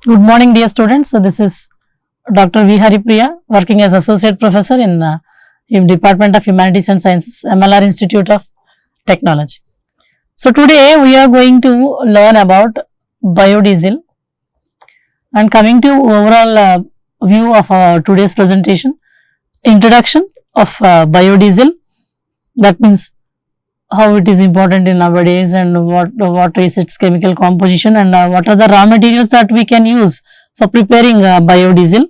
Good morning, dear students. So this is Dr. V. Priya, working as Associate Professor in Department of Humanities and Sciences, MLR Institute of Technology. So today we are going to learn about biodiesel, and coming to overall view of today's presentation, introduction of biodiesel. That means how it is important in nowadays, and what is its chemical composition, and what are the raw materials that we can use for preparing biodiesel.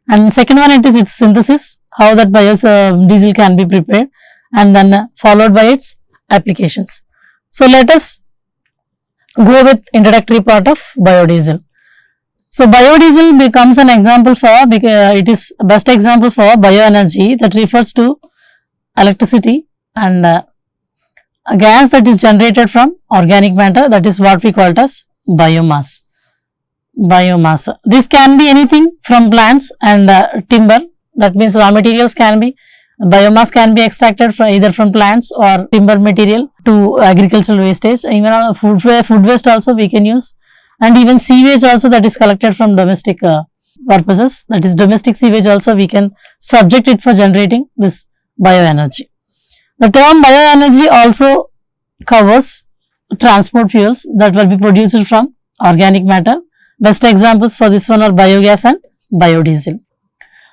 And second one, it is its synthesis, how that biodiesel can be prepared, and then followed by its applications. So let us go with introductory part of biodiesel. So biodiesel becomes an example for, it is best example for bioenergy that refers to electricity and a gas that is generated from organic matter, that is what we call it as biomass. Biomass. This can be anything from plants and timber. That means raw materials can be, biomass can be extracted from either from plants or timber material to agricultural wastage. Even food waste also we can use, and even sewage also that is collected from domestic purposes. That is domestic sewage also we can subject it for generating this bioenergy. The term bioenergy also covers transport fuels that will be produced from organic matter. Best examples for this one are biogas and biodiesel.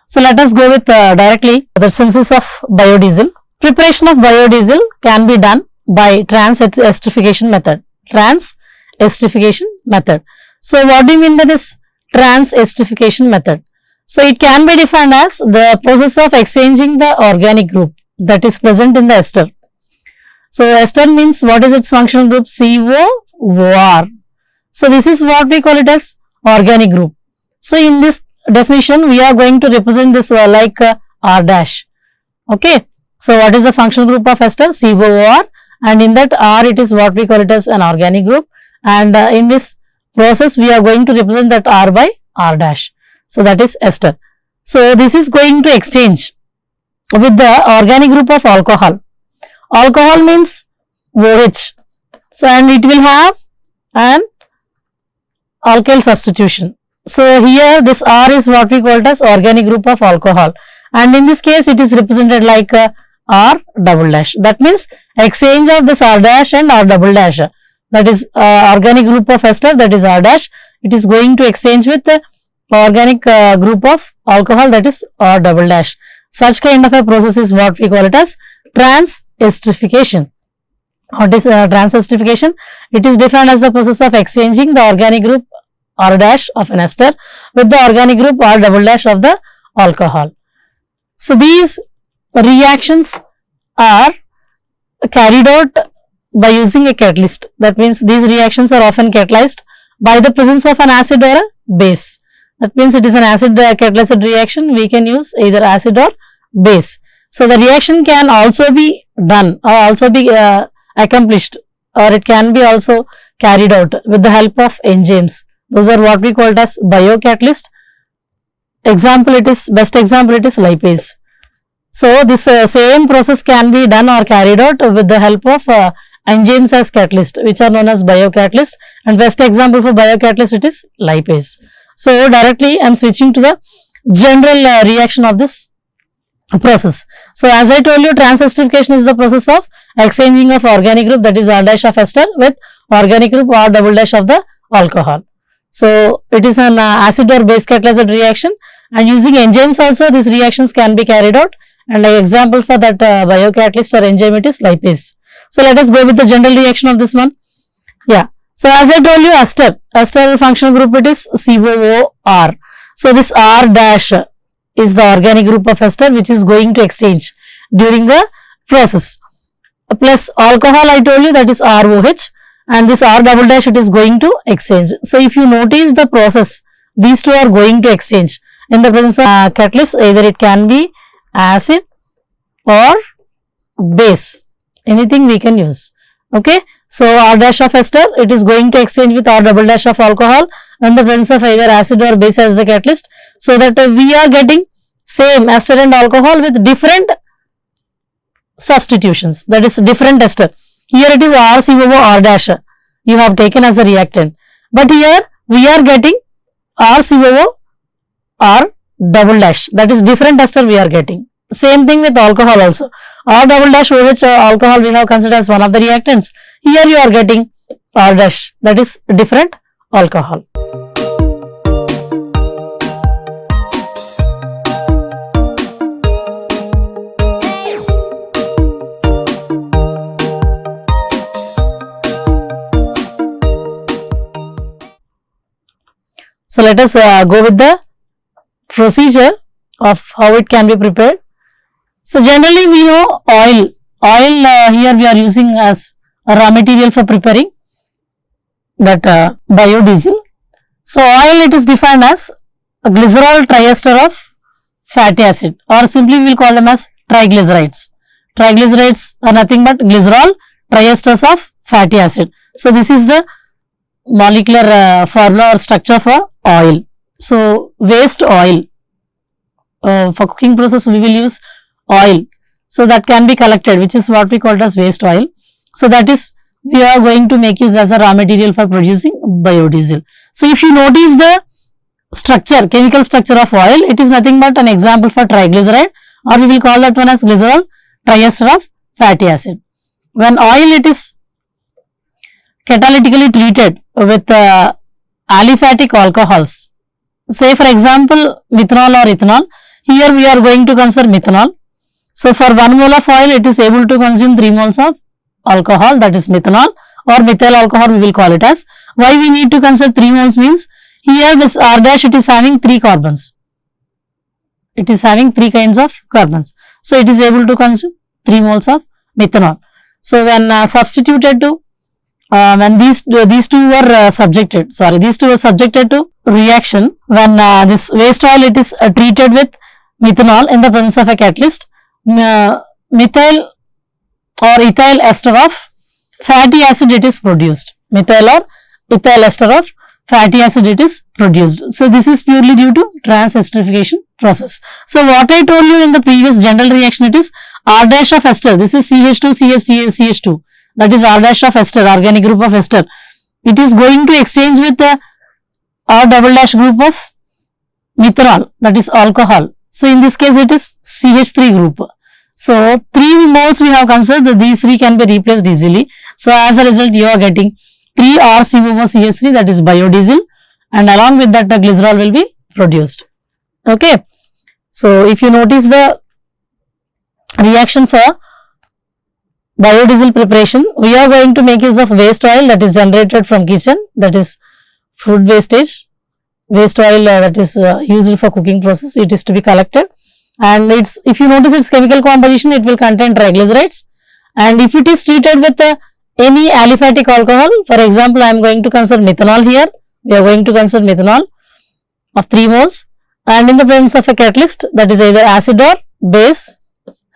So let us go with directly the synthesis of biodiesel. Preparation of biodiesel can be done by trans-esterification method. Trans-esterification method. So what do you mean by this trans-esterification method? So it can be defined as the process of exchanging the organic group that is present in the ester. So ester means, what is its functional group? COOR. So this is what we call it as organic group. So in this definition we are going to represent this like R dash. Okay. So what is the functional group of ester? COOR, and in that R it is what we call it as an organic group, and in this process we are going to represent that R by R dash. So that is ester. So this is going to exchange with the organic group of alcohol. Alcohol means OH. So and it will have an alkyl substitution. So here this R is what we call it as organic group of alcohol, and in this case it is represented like R double dash. That means exchange of this R dash and R double dash. That is organic group of ester, that is R dash. It is going to exchange with the organic group of alcohol, that is R double dash. Such kind of a process is what we call it as trans-esterification. What is trans-esterification? It is defined as the process of exchanging the organic group R dash of an ester with the organic group R double dash of the alcohol. So these reactions are carried out by using a catalyst. That means these reactions are often catalyzed by the presence of an acid or a base. That means it is an acid catalyzed reaction. We can use either acid or base. So the reaction can also be done or also be accomplished, or it can be also carried out with the help of enzymes. Those are what we call as biocatalyst. Example, it is best example, it is lipase. So this same process can be done or carried out with the help of enzymes as catalyst, which are known as biocatalyst, and best example for biocatalyst it is lipase. So directly I am switching to the general reaction of this process. So as I told you, trans-esterification is the process of exchanging of organic group, that is R dash of ester, with organic group R double dash of the alcohol. So it is an acid or base catalyzed reaction, and using enzymes also these reactions can be carried out, and an example for that biocatalyst or enzyme it is lipase. So let us go with the general reaction of this one. Yeah. So as I told you, ester functional group it is COOR. So this R dash is the organic group of ester which is going to exchange during the process, plus alcohol I told you, that is ROH, and this R double dash it is going to exchange. So if you notice the process, these two are going to exchange in the presence of catalyst, either it can be acid or base, anything we can use. Okay. So R dash of ester, it is going to exchange with R double dash of alcohol in the presence of either acid or base as the catalyst, so that we are getting same ester and alcohol with different substitutions, that is different ester. Here it is RCOO R dash you have taken as a reactant, but here we are getting R COO or double dash, that is different ester we are getting. Same thing with alcohol also. R double dash OH alcohol we have considered as one of the reactants. Here you are getting R dash, that is different alcohol. So let us go with the procedure of how it can be prepared. So generally we know oil. Here we are using as a raw material for preparing that biodiesel. So oil, it is defined as a glycerol triester of fatty acid, or simply we will call them as triglycerides. Triglycerides are nothing but glycerol triesters of fatty acid. So this is the molecular formula or structure for oil. So waste oil, for cooking process we will use oil, so that can be collected, which is what we call as waste oil. So that is we are going to make use as a raw material for producing biodiesel. So if you notice the structure, chemical structure of oil, it is nothing but an example for triglyceride, or we will call that one as glycerol triester of fatty acid. When oil, it is catalytically treated with aliphatic alcohols, say for example methanol or ethanol. Here we are going to consider methanol. So for 1 mole of oil, it is able to consume 3 moles of alcohol, that is methanol, or methyl alcohol we will call it as. Why we need to consider 3 moles means, here this R dash, it is having 3 carbons. It is having 3 kinds of carbons. So it is able to consume 3 moles of methanol. So when substituted to when these two were subjected to reaction, when this waste oil, it is treated with methanol in the presence of a catalyst, methyl or ethyl ester of fatty acid it is produced. Methyl or ethyl ester of fatty acid it is produced. So this is purely due to trans-esterification process. So what I told you in the previous general reaction, it is R dash of ester. This is CH2 CH2. That is R dash of ester, organic group of ester. It is going to exchange with the R double dash group of methanol, that is alcohol. So in this case it is CH3 group. So 3 moles we have considered that these 3 can be replaced easily. So as a result you are getting 3 RCOOCH3, that is biodiesel, and along with that the glycerol will be produced. Okay. So if you notice the reaction for biodiesel preparation, we are going to make use of waste oil that is generated from kitchen, that is food wastage. Waste oil that is used for cooking process, it is to be collected, and it's, if you notice its chemical composition, it will contain triglycerides, and if it is treated with any aliphatic alcohol, for example I am going to consider methanol here, we are going to consider methanol of 3 moles, and in the presence of a catalyst, that is either acid or base,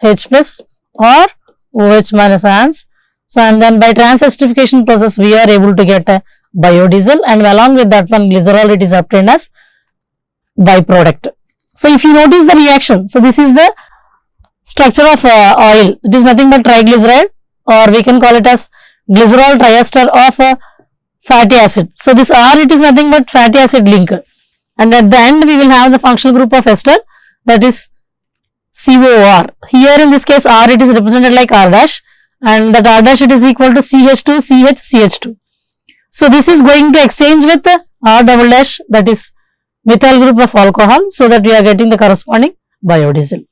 H plus or OH minus ions. So and then by trans-esterification process we are able to get a biodiesel, and along with that one glycerol it is obtained as byproduct. So if you notice the reaction, so this is the structure of oil, it is nothing but triglyceride, or we can call it as glycerol triester of fatty acid. So this R, it is nothing but fatty acid link, and at the end we will have the functional group of ester, that is COR. Here in this case R, it is represented like R dash, and that R dash it is equal to CH2 CH CH2. So this is going to exchange with R double dash, that is methyl group of alcohol, so that we are getting the corresponding biodiesel.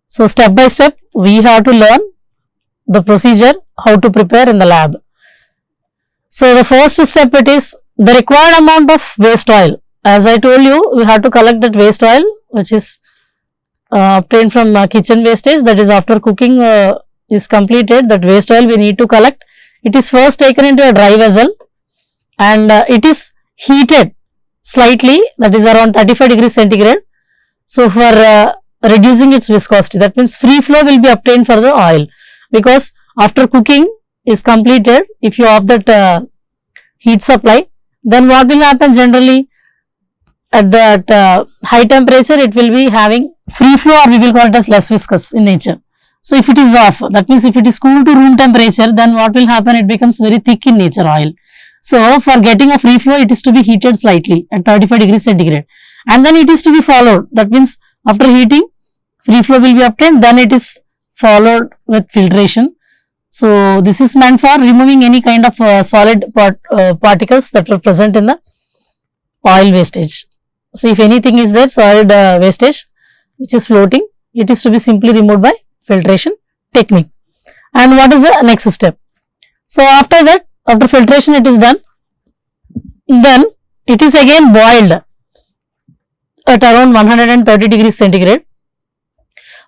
So step by step we have to learn the procedure how to prepare in the lab. So the first step, it is the required amount of waste oil. As I told you, we have to collect that waste oil which is obtained from kitchen wastage, that is after cooking is completed, that waste oil we need to collect. It is first taken into a dry vessel, and it is heated slightly, that is around 35 degrees centigrade. So for reducing its viscosity, that means free flow will be obtained for the oil, because after cooking is completed, if you off that heat supply, then what will happen generally at that high temperature, it will be having free flow, or we will call it as less viscous in nature. So if it is off, that means if it is cool to room temperature, then what will happen, it becomes very thick in nature oil. So for getting a free flow, it is to be heated slightly at 35 degrees centigrade, and then it is to be followed. That means after heating, free flow will be obtained, then it is followed with filtration. So this is meant for removing any kind of solid particles that were present in the oil wastage. So if anything is there, solid wastage which is floating, it is to be simply removed by filtration technique. And what is the next step? So after that, after filtration it is done, then it is again boiled at around 130 degrees centigrade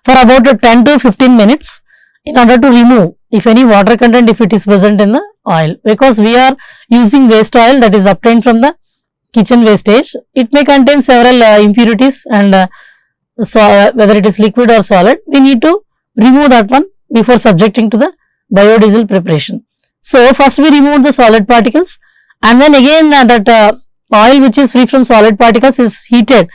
for about 10 to 15 minutes in order to remove if any water content if it is present in the oil, because we are using waste oil that is obtained from the kitchen wastage. It may contain several impurities, and so whether it is liquid or solid, we need to remove that one before subjecting to the biodiesel preparation. So first we remove the solid particles, and then again that oil which is free from solid particles is heated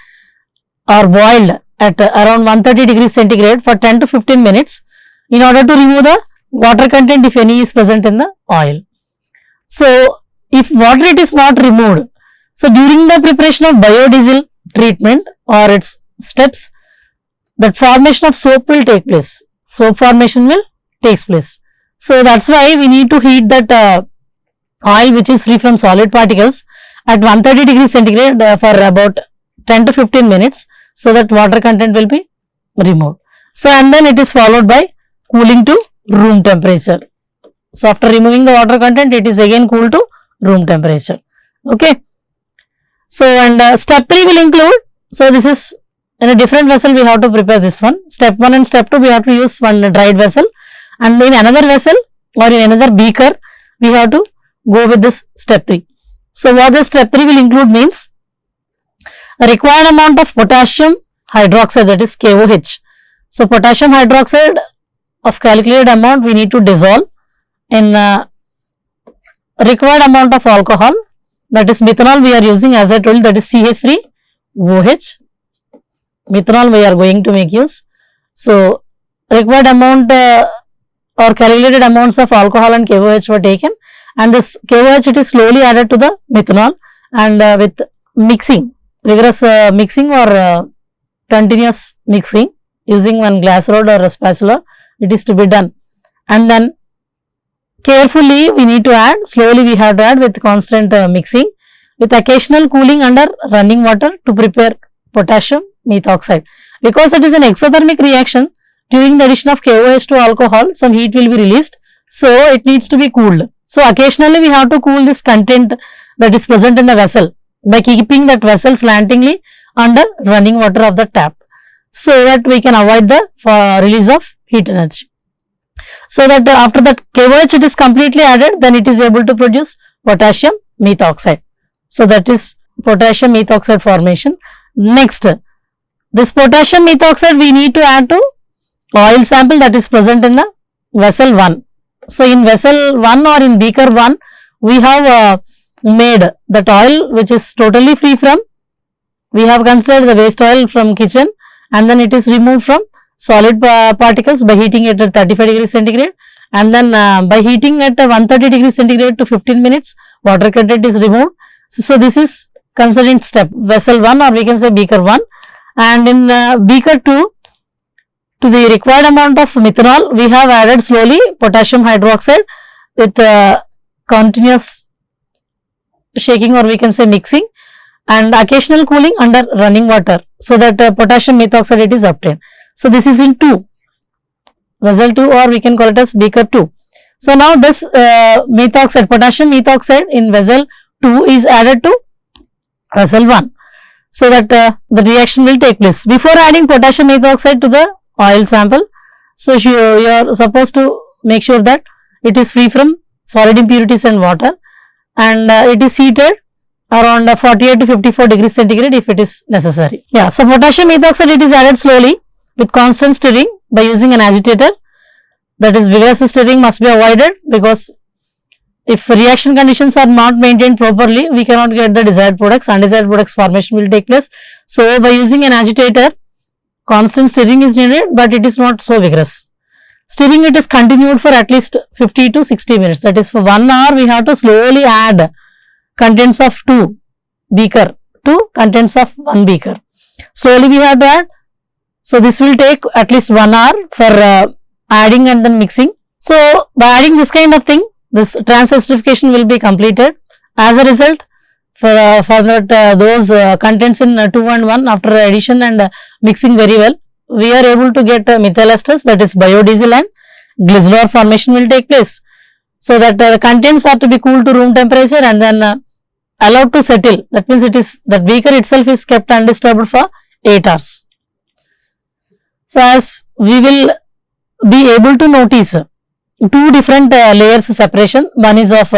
or boiled at around 130 degrees centigrade for 10 to 15 minutes in order to remove the water content if any is present in the oil. So if water it is not removed, so during the preparation of biodiesel treatment or its steps, that formation of soap will take place. Soap formation will takes place. So that's why we need to heat that oil which is free from solid particles at 130 degrees centigrade for about 10 to 15 minutes, so that water content will be removed. So and then it is followed by cooling to room temperature. So after removing the water content, it is again cooled to room temperature. Okay. So and step 3 will include, so this is in a different vessel we have to prepare this one. Step 1 and step 2 we have to use one dried vessel, and in another vessel or in another beaker we have to go with this step 3. So what the step 3 will include means the required amount of potassium hydroxide, that is KOH. So potassium hydroxide of calculated amount we need to dissolve in required amount of alcohol, that is methanol we are using, as I told, that is CH3OH. Methanol we are going to make use. So required amount or calculated amounts of alcohol and KOH were taken, and this KOH it is slowly added to the methanol, and with mixing, rigorous mixing or continuous mixing using one glass rod or a spatula, it is to be done. And then carefully we need to add, slowly we have to add with constant mixing, with occasional cooling under running water to prepare potassium methoxide. Because it is an exothermic reaction, during the addition of KOH to alcohol, some heat will be released, so it needs to be cooled. So occasionally we have to cool this content that is present in the vessel by keeping that vessel slantingly under running water of the tap, so that we can avoid the release of heat energy. So that after that KOH it is completely added, then it is able to produce potassium methoxide. So that is potassium methoxide formation. Next, this potassium methoxide we need to add to oil sample that is present in the vessel 1. So in vessel 1 or in beaker 1, we have made that oil which is totally free from, we have considered the waste oil from kitchen, and then it is removed from solid particles by heating it at 35 degrees centigrade, and then by heating at 130 degrees centigrade to 15 minutes, water content is removed. So this is considered step vessel 1, or we can say beaker 1, and in beaker 2, to the required amount of methanol, we have added slowly potassium hydroxide with continuous shaking, or we can say mixing, and occasional cooling under running water, so that potassium methoxide it is obtained. So this is in 2, vessel 2, or we can call it as beaker 2. So now this methoxide, potassium methoxide in vessel 2 is added to vessel 1, so that the reaction will take place. Before adding potassium methoxide to the oil sample, so you are supposed to make sure that it is free from solid impurities and water, and it is heated around 48 to 54 degrees centigrade if it is necessary. Yeah, so potassium methoxide it is added slowly with constant stirring by using an agitator. That is, vigorous stirring must be avoided, because if reaction conditions are not maintained properly, we cannot get the desired products, undesired products formation will take place. So by using an agitator, constant stirring is needed, but it is not so vigorous. Stirring it is continued for at least 50 to 60 minutes. That is, for 1 hour we have to slowly add contents of 2 beaker to contents of 1 beaker. Slowly we have to add. So this will take at least 1 hour for adding and then mixing. So by adding this kind of thing, this trans-esterification will be completed. As a result, for that those contents in 2 and 1, after addition and mixing very well, we are able to get methyl esters, that is biodiesel, and glycerol formation will take place. So that the contents are to be cooled to room temperature and then allowed to settle. That means it is, that beaker itself is kept undisturbed for 8 hours. So as we will be able to notice 2 different layers separation. One is of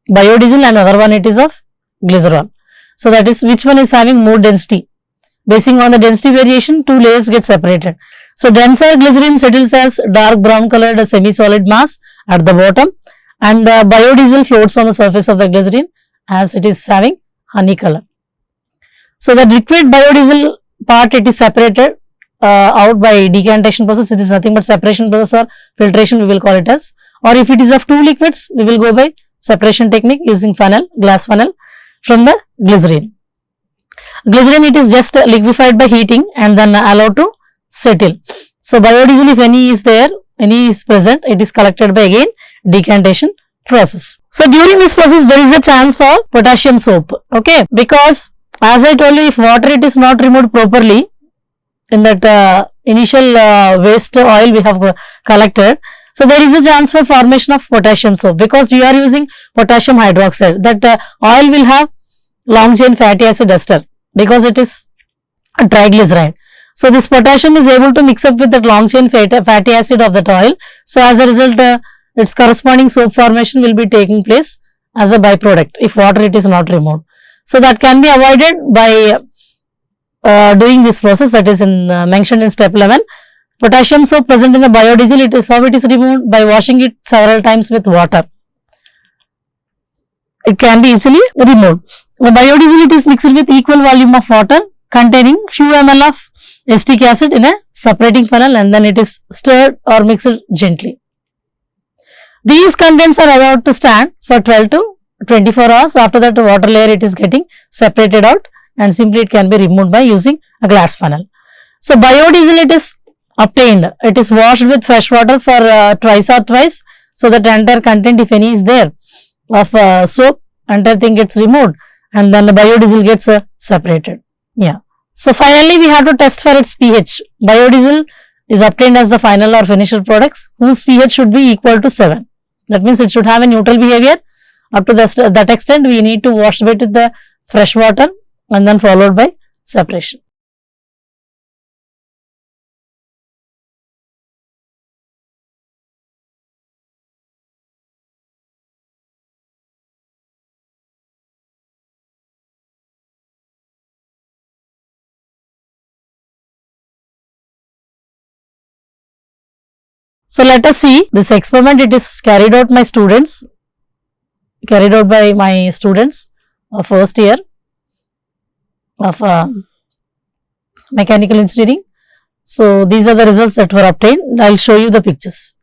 biodiesel and other one it is of glycerol. So that is which one is having more density. Basing on the density variation, 2 layers get separated. So denser glycerin settles as dark brown colored semi-solid mass at the bottom, and the biodiesel floats on the surface of the glycerin as it is having honey color. So the liquid biodiesel part, it is separated out by decantation process. It is nothing but separation process or filtration we will call it as, or if it is of 2 liquids, we will go by separation technique using funnel, glass funnel from the glycerin. Glycerin, it is just liquefied by heating and then allowed to settle. So biodiesel, if any is there, any is present, it is collected by again decantation process. So during this process, there is a chance for potassium soap, okay, because as I told you, if water it is not removed properly in that initial waste oil we have collected, so there is a chance for formation of potassium soap, because we are using potassium hydroxide. That oil will have long chain fatty acid ester because it is a triglyceride. So this potassium is able to mix up with that long chain fatty acid of that oil. So as a result, its corresponding soap formation will be taking place as a byproduct if water it is not removed. So that can be avoided by doing this process, that is mentioned in step 11. Potassium soap present in the biodiesel, it is how it is removed, by washing it several times with water. It can be easily removed. The biodiesel, it is mixed with equal volume of water containing few ml of acetic acid in a separating funnel, and then it is stirred or mixed gently. These contents are allowed to stand for 12 to 24 hours. After that, the water layer it is getting separated out, and simply it can be removed by using a glass funnel. So biodiesel, it is obtained, it is washed with fresh water for twice or thrice, so that the entire content, if any is there of soap, entire thing gets removed and then the biodiesel gets separated. Yeah. So finally we have to test for its pH. Biodiesel is obtained as the final or finished products whose pH should be equal to 7. That means it should have a neutral behavior. Up to that extent, we need to wash it with the fresh water and then followed by separation. So let us see this experiment. It is carried out by my students of first year of mechanical engineering. So these are the results that were obtained. I will show you the pictures.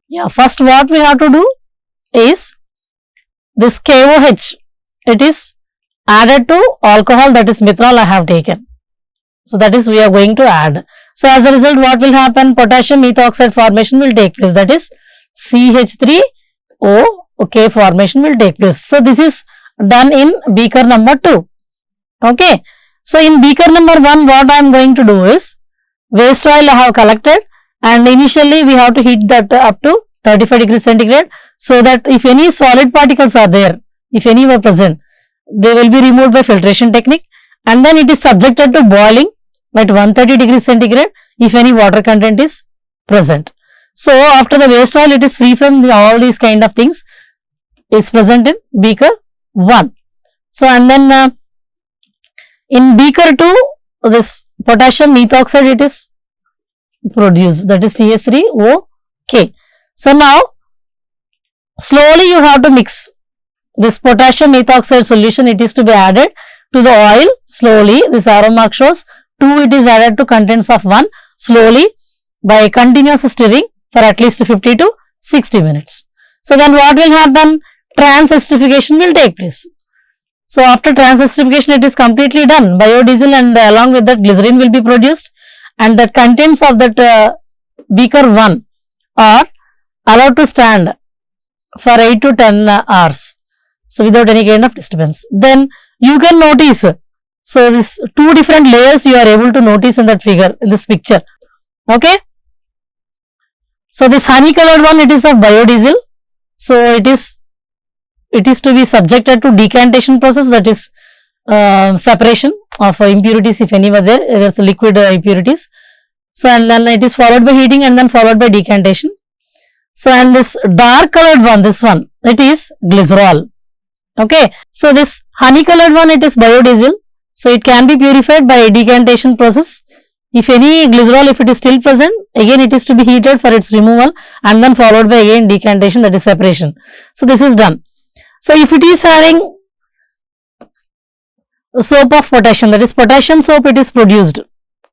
Yeah, first what we have to do is this KOH, it is added to alcohol, that is methanol I have taken. So that is we are going to add. So as a result, what will happen? Potassium methoxide formation will take place, that is CH3O, okay, formation will take place. So this is done in beaker number 2. Okay. So in beaker number 1, what I am going to do is, waste oil I have collected, and initially we have to heat that up to 35 degrees centigrade, so that if any solid particles are there, if any were present, they will be removed by filtration technique, and then it is subjected to boiling at 130 degrees centigrade if any water content is present. So after the waste oil, it is free from all these kind of things is present in beaker 1. So and then in beaker 2, this potassium methoxide it is produced, that is CH3OK. So now slowly you have to mix this potassium methoxide solution, it is to be added to the oil slowly. This arrow mark shows 2, it is added to contents of 1 slowly by continuous stirring for at least 50 to 60 minutes. So then what will happen? trans-esterification will take place. So after trans-esterification, it is completely done. Biodiesel and along with that glycerin will be produced, and the contents of that beaker 1 are allowed to stand for 8 to 10 hours. So without any kind of disturbance. Then you can notice, so this 2 different layers you are able to notice in that figure, in this picture. Okay. So this honey colored one, it is of biodiesel. So it is to be subjected to decantation process, that is separation of impurities if any were there, there is liquid impurities. So and then it is followed by heating and then followed by decantation. So and this dark colored one, this one, it is glycerol. Okay. So this honey colored one, it is biodiesel. So it can be purified by decantation process. If any glycerol, if it is still present, again it is to be heated for its removal and then followed by again decantation, that is separation. So this is done. So if it is having soap of potassium, that is potassium soap, it is produced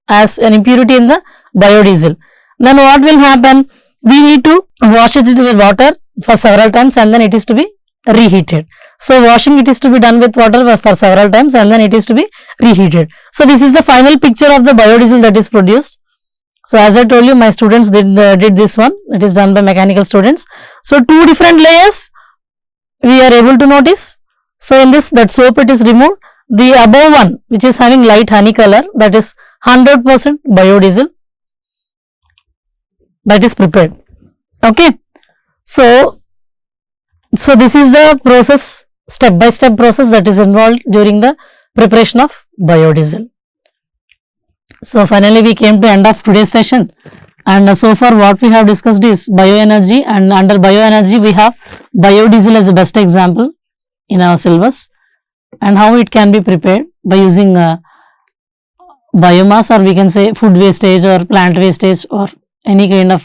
as an impurity in the biodiesel. Then what will happen? We need to wash it with water for several times and then it is to be reheated. So washing it is to be done with water for several times and then it is to be reheated. So this is the final picture of the biodiesel that is produced. So as I told you, my students did this one. It is done by mechanical students. So 2 different layers we are able to notice. So in this, that soap it is removed. The above one, which is having light honey color, that is 100% biodiesel that is prepared. Okay. So this is the process, step by step process that is involved during the preparation of biodiesel. So finally we came to end of today's session, and so far what we have discussed is bioenergy, and under bioenergy we have biodiesel as a best example in our syllabus, and how it can be prepared by using biomass, or we can say food wastage or plant wastage or any kind of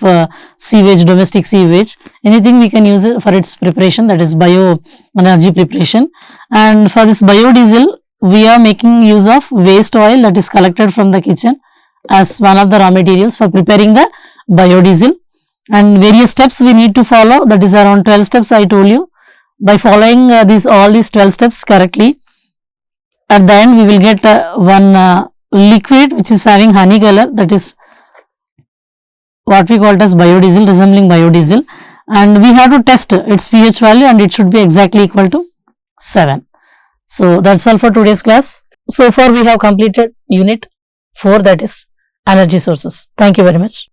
sewage, domestic sewage, anything we can use it for its preparation, that is bioenergy preparation. And for this biodiesel, we are making use of waste oil that is collected from the kitchen as one of the raw materials for preparing the biodiesel, and various steps we need to follow, that is around 12 steps I told you. By following all these 12 steps correctly, at the end we will get one liquid which is having honey color, that is what we call it as biodiesel, resembling biodiesel, and we have to test its pH value and it should be exactly equal to 7. So that's all for today's class. So far we have completed unit 4, that is energy sources. Thank you very much.